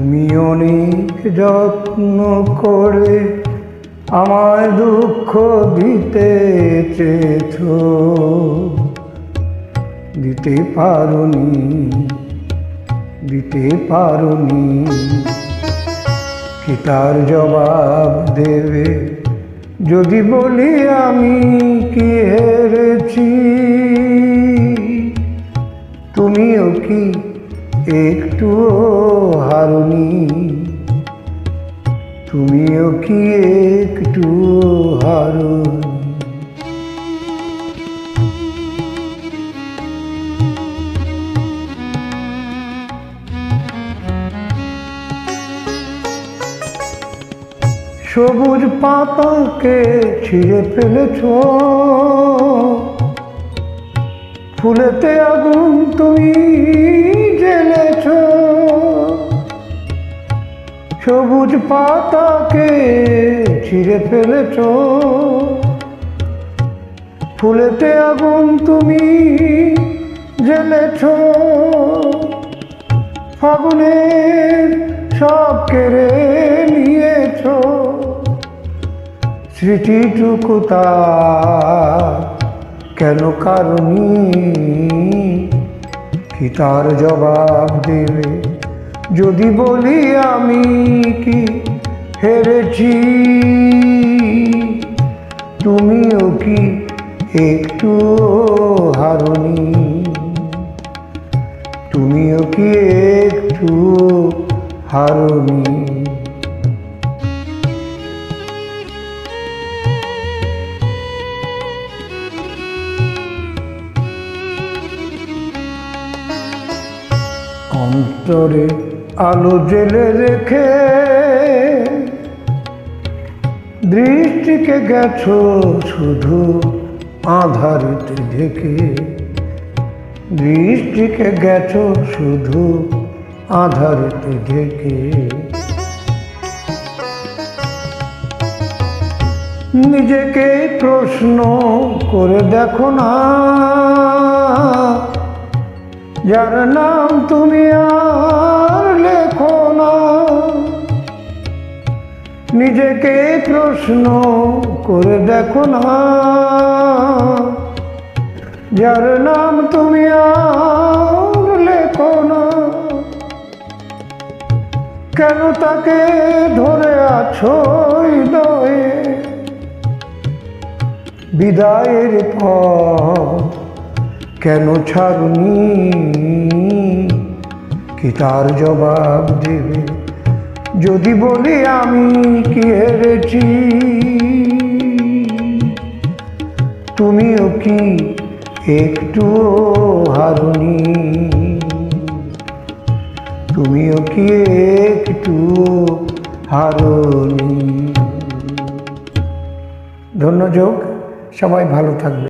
তুমি অনেক যত্ন করে আমায় দুঃখ দিতে চেয়েছ, দিতে পারোনি, কি তার জবাব দেবে যদি বলি আমি কি হেরেছি? তুমিও কি একটুও হারোনি? তুমিও কি একটুও হারোনি? সবুজ পাতাকে ছিঁড়ে ফেলেছ, ফুলেতে আগুন তুমি জ্বেলেছ। সবুজ পাতাকে ছিঁড়ে ফেলেছ, ফুলেতে আগুন তুমি জ্বেলেছ। ফাগুনের সব কেড়ে নিয়েছ, স্মৃতিটুকু তার কেন কারণী? কি তার জবাব দেবে যদি বলি আমি কি হেরেছি? তুমিও কি একটু হারোনি? তুমিও কি একটু হারোনি? অন্তরে আলো জেলে রেখে দৃষ্টিকে গেছো শুধু আঁধারেতে ঢেকে। দৃষ্টিকে গেছো শুধু আঁধারেতে ঢেকে। নিজেকে প্রশ্ন করে দেখো না, যার নাম তুমি আর লেখো না। নিজেকে প্রশ্ন করে দেখো না, যার নাম তুমি আর লেখো না। কেন তাকে ধরে আছো হৃদয়ে? বিদায়ের পর কেন ছাড়নি? কি তার জবাব দেবে যদি বলি আমি কি হেরেছি? তুমিও কি একটু হারোনি? তুমিও কি একটু হারোনি? ধন্যযোগ। সবাই ভালো থাকবে।